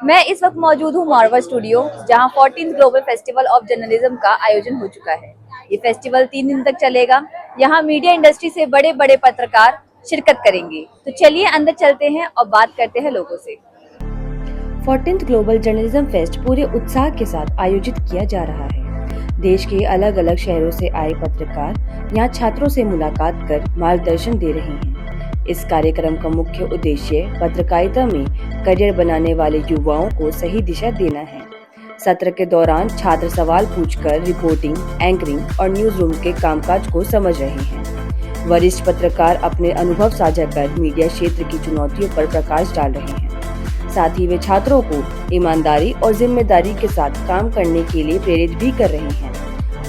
मैं इस वक्त मौजूद हूँ मारवा स्टूडियो, जहाँ 14th global festival of journalism का आयोजन हो चुका है। ये फेस्टिवल 3 दिन तक चलेगा। यहाँ मीडिया इंडस्ट्री से बड़े बड़े पत्रकार शिरकत करेंगे। तो चलिए अंदर चलते हैं और बात करते हैं लोगों से। 14th ग्लोबल जर्नलिज्म फेस्ट पूरे उत्साह के साथ आयोजित किया जा रहा है। देश के अलग अलग शहरों से आए पत्रकार यहाँ छात्रों से मुलाकात कर मार्गदर्शन दे रहे हैं। इस कार्यक्रम का मुख्य उद्देश्य पत्रकारिता में करियर बनाने वाले युवाओं को सही दिशा देना है। सत्र के दौरान छात्र सवाल पूछकर रिपोर्टिंग, एंकरिंग और न्यूज रूम के कामकाज को समझ रहे हैं। वरिष्ठ पत्रकार अपने अनुभव साझा कर मीडिया क्षेत्र की चुनौतियों पर प्रकाश डाल रहे हैं। साथ ही वे छात्रों को ईमानदारी और जिम्मेदारी के साथ काम करने के लिए प्रेरित भी कर रहे हैं।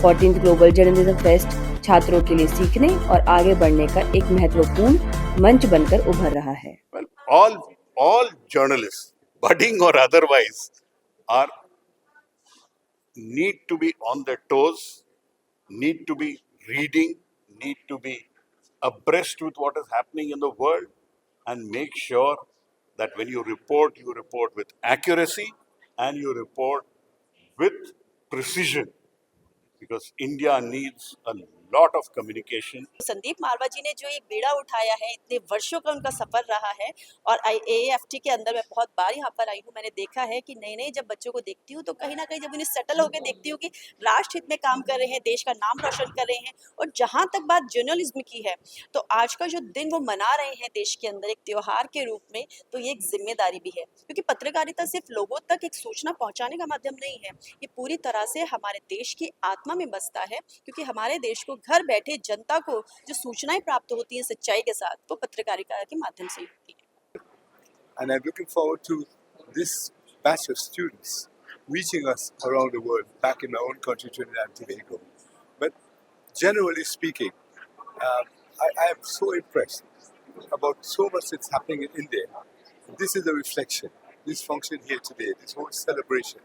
14th ग्लोबल जर्नलिज्म फेस्ट छात्रों के लिए सीखने और आगे बढ़ने का एक महत्वपूर्ण मंच बनकर उभर रहा है। All journalists, budding or otherwise, are need to be on their toes, need to be reading, need to be abreast with what is happening in the world, and make sure that when you report with accuracy and you report with precision, because India needs a lot of communication. Sandeep मारवा जी ने जो एक बेड़ा उठाया है, इतने वर्षों का उनका सफर रहा है। और AAFT के अंदर मैं बहुत बार यहाँ पर आई हूँ, मैंने देखा है कि नए नए जब बच्चों को देखती हूँ तो कहीं ना कहीं जब उन्हें सेटल होकर देखती हूँ कि राष्ट्र हित में काम कर रहे हैं, देश का नाम रोशन कर रहे हैं। और जहाँ तक बात जर्नलिज्म की है, तो आज का जो दिन वो मना रहे हैं देश के अंदर एक त्योहार के रूप में, तो ये एक जिम्मेदारी भी है, क्योंकि पत्रकारिता सिर्फ लोगों तक एक सूचना पहुँचाने का माध्यम नहीं है, ये पूरी तरह से हमारे देश की आत्मा में बसता है। क्योंकि हमारे देश को घर बैठे जनता को जो सूचनाएं प्राप्त होती हैं सच्चाई के साथ, वो पत्रकारिता के माध्यम से होती है। And I'm looking forward to this batch of students reaching us around the world, back in my own country, Trinidad and Tobago. But generally speaking, I am so impressed about so much that's happening in India. This is a reflection, this function here today, this whole celebration.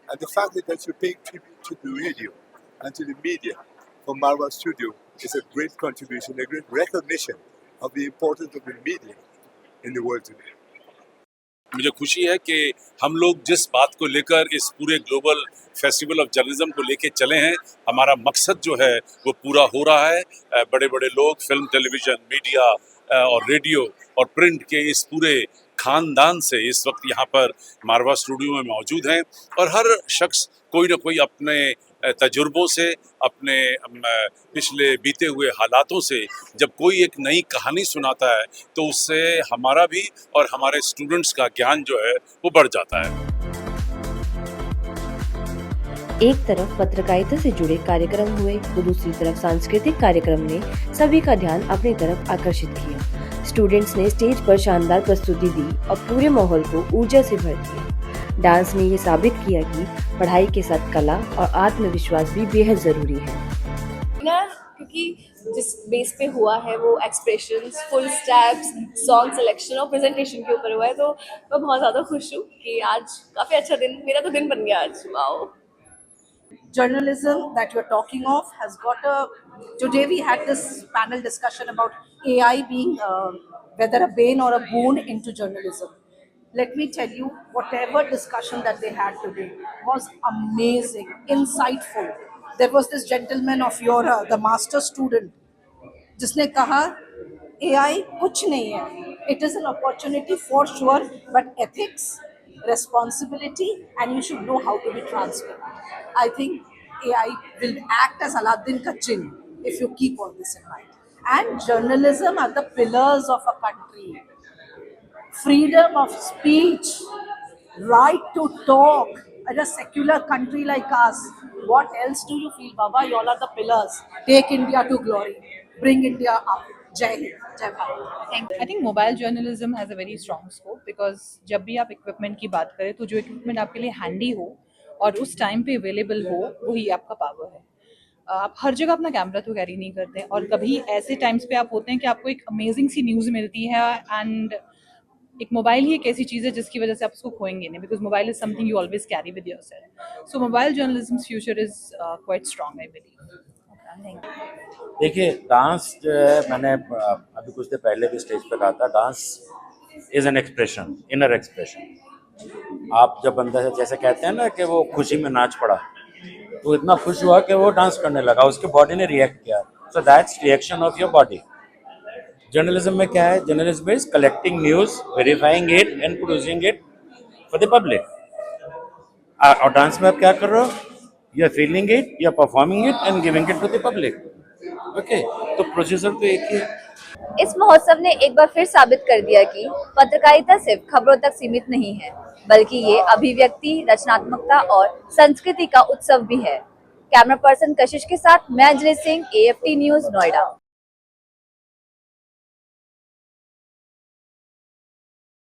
And the fact that you're paying tribute to the radio and to the media from Marwa Studio is a great contribution, a great recognition of the importance of the media in the world today. मुझे खुशी है कि हम लोग जिस बात को लेकर इस पूरे ग्लोबल फेस्टिवल ऑफ जर्नलिज्म को लेके चले हैं, हमारा मकसद जो है वो पूरा हो रहा है। बड़े बड़े लोग फिल्म, टेलीविज़न, मीडिया और रेडियो और प्रिंट के इस पूरे खानदान से इस वक्त यहाँ पर मारवा स्टूडियो में मौजूद हैं और हर शख्स कोई ना कोई अपने तजुर्बों से, अपने पिछले बीते हुए हालातों से जब कोई एक नई कहानी सुनाता है तो उससे हमारा भी और हमारे स्टूडेंट्स का ज्ञान जो है वो बढ़ जाता है। एक तरफ पत्रकारिता से जुड़े कार्यक्रम हुए तो दूसरी तरफ सांस्कृतिक कार्यक्रम ने सभी का ध्यान अपनी तरफ आकर्षित किया। स्टूडेंट्स ने स्टेज पर शानदार प्रस्तुति दी और पूरे माहौल को ऊर्जा से भर दिया। डांस ने ये साबित किया कि पढ़ाई के साथ कला और आत्मविश्वास भी बेहद जरूरी है ना, क्योंकि जिस बेस पे हुआ है वो expressions, full steps, song selection और प्रेजेंटेशन के ऊपर हुआ है। तो मैं बहुत ज़्यादा खुश हूँ कि आज काफ़ी अच्छा दिन, मेरा तो दिन बन गया आज। Wow. Journalism that you're talking of has got today we had this panel discussion about AI being whether a bane or a boon into journalism. Let me tell you, whatever discussion that they had today was amazing, insightful. There was this gentleman of your the master student जिसने कहा AI कुछ नहीं है, it is an opportunity for sure, but ethics, responsibility, and you should know how to be transparent. I think AI will act as Aladdin ka jinn if you keep all this in mind. And journalism are the pillars of a country. Freedom of speech, right to talk. In a secular country like us, what else do you feel, Baba? You all are the pillars. Take India to glory. Bring India up. Jai Hind, Jai Bharat. I think mobile journalism has a very strong scope because जब भी आप equipment की बात करें तो जो equipment आपके लिए हैंडी हो और उस टाइम पे अवेलेबल हो वही आपका पावर है। आप हर जगह अपना कैमरा तो कैरी नहीं करते और कभी ऐसे टाइम्स पे आप होते हैं कि आपको एक अमेजिंग सी न्यूज़ मिलती है एंड एक मोबाइल ही एक ऐसी चीज़ है जिसकी वजह से आप उसको खोएंगे नहीं, because mobile is something you always carry with yourself. So mobile journalism future is quite strong, I believe. देखिए, डांस जो है, मैंने अभी कुछ देर पहले भी स्टेज पे कहा था, dance is an expression, inner expression. आप जब अंदर से जैसे कहते हैं ना कि वो खुशी में नाच पड़ा, तो इतना खुश हुआ कि वो डांस करने लगा, उसके बॉडी ने रिएक्ट किया। So that's reaction of your body. Journalism में क्या है? Journalism is collecting news, verifying it and producing it for the public. और डांस में आप क्या कर रहे हो? You are feeling it, you are performing it and giving it to the public. Okay, तो प्रोसीजर तो एक ही है। इस महोत्सव ने एक बार फिर साबित कर दिया कि पत्रकारिता सिर्फ खबरों तक सीमित नहीं है, बल्कि ये अभिव्यक्ति, रचनात्मकता और संस्कृति का उत्सव भी है। कैमरा पर्सन कशिश के साथ मैं अंजलि सिंह, AFT न्यूज, नोएडा।